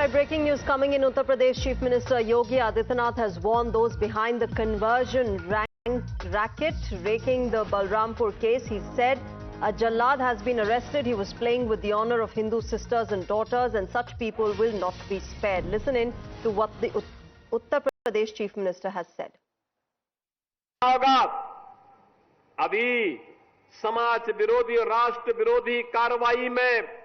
Right, breaking news coming in. Uttar Pradesh Chief Minister Yogi Adityanath has warned those behind the conversion racket raking the Balrampur case. He said a Jallad has been arrested. He was playing with the honor of Hindu sisters and daughters, and such people will not be spared. Listen in to what the Uttar Pradesh Chief Minister has said. अभी समाज विरोधी और राष्ट्र विरोधी कार्रवाई में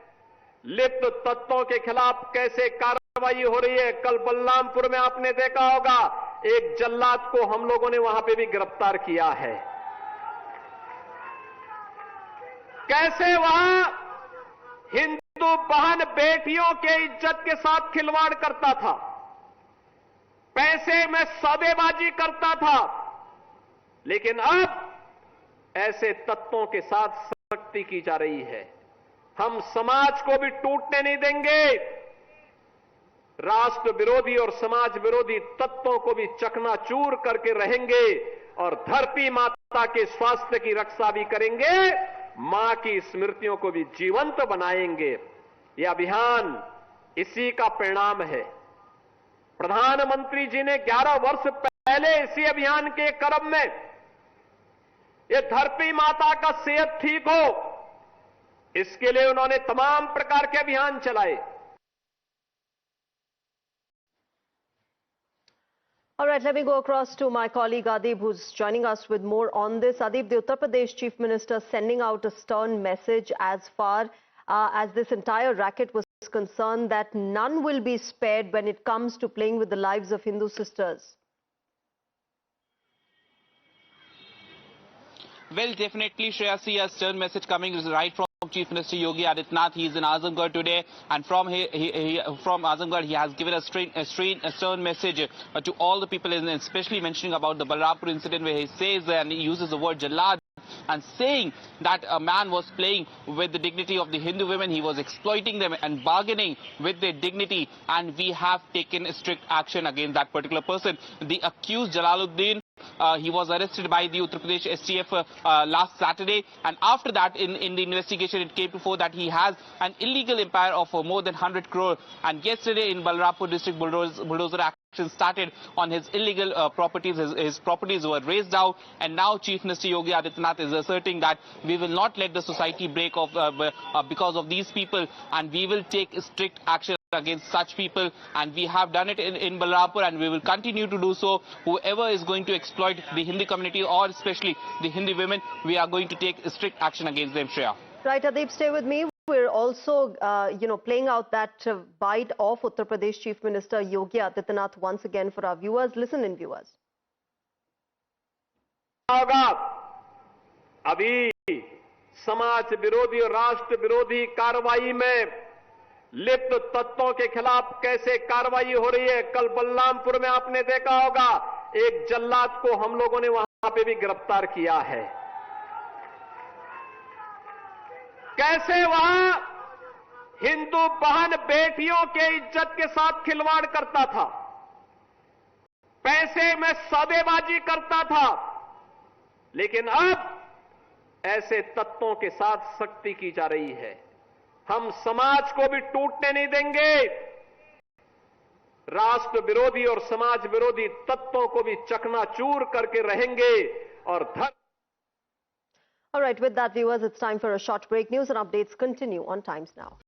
लिप्त तत्वों के खिलाफ कैसे कार्रवाई हो रही है। कल बलरामपुर में आपने देखा होगा एक जल्लाद को हम लोगों ने वहां पे भी गिरफ्तार किया है। कैसे वहां हिंदू बहन बेटियों के इज्जत के साथ खिलवाड़ करता था, पैसे में सौदेबाजी करता था, लेकिन अब ऐसे तत्वों के साथ सख्ती की जा रही है। हम समाज को भी टूटने नहीं देंगे, राष्ट्र विरोधी और समाज विरोधी तत्वों को भी चकनाचूर करके रहेंगे और धरती माता के स्वास्थ्य की रक्षा भी करेंगे, मां की स्मृतियों को भी जीवंत बनाएंगे। यह अभियान इसी का परिणाम है। प्रधानमंत्री जी ने 11 वर्ष पहले इसी अभियान के क्रम में ये धरती माता का सेहत ठीक हो, इसके लिए उन्होंने तमाम प्रकार के अभियान चलाए। All right, let me go across to my colleague Adib, who's joining us with more on this. Adib, the Uttar Pradesh Chief Minister sending out a stern message as far as this entire racket was concerned, that none will be spared when it comes to playing with the lives of Hindu sisters. Well, definitely, Shreya, see a stern message coming right from Chief Minister Yogi Adityanath. He is in Azamgarh today, and from Azamgarh he has given a stern message to all the people, and especially mentioning about the Balrampur incident, where he says and he uses the word Jallad, and saying that a man was playing with the dignity of the Hindu women. He was exploiting them and bargaining with their dignity, and we have taken strict action against that particular person. The accused Jalaluddin, he was arrested by the Uttar Pradesh STF last Saturday, and after that in the investigation it came to fore that he has an illegal empire of more than 100 crore, and yesterday in Balrampur district bulldozer action started on his illegal properties. His properties were razed out, and now Chief Minister Yogi Adityanath is asserting that we will not let the society break off because of these people, and we will take strict action against such people, and we have done it in Balrampur, and we will continue to do so. Whoever is going to exploit the Hindi community, or especially the Hindi women, we are going to take strict action against them, Shreya. Right, Adib, stay with me. We're also, playing out that bite of Uttar Pradesh Chief Minister Yogi Adityanath once again for our viewers. Listen in, viewers. अभी समाज विरोधी और राष्ट्र विरोधी कार्रवाई में लिप्त तत्वों के खिलाफ कैसे कार्रवाई हो रही है। कल बलरामपुर में आपने देखा होगा एक जल्लाद को हम लोगों ने वहां पे भी गिरफ्तार किया है। कैसे वहां हिंदू बहन बेटियों के इज्जत के साथ खिलवाड़ करता था, पैसे में सौदेबाजी करता था, लेकिन अब ऐसे तत्वों के साथ सख्ती की जा रही है। हम समाज को भी टूटने नहीं देंगे, राष्ट्र विरोधी और समाज विरोधी तत्वों को भी चकनाचूर करके रहेंगे और All right, with that, viewers, it's time for a short break. News and updates continue on Times Now.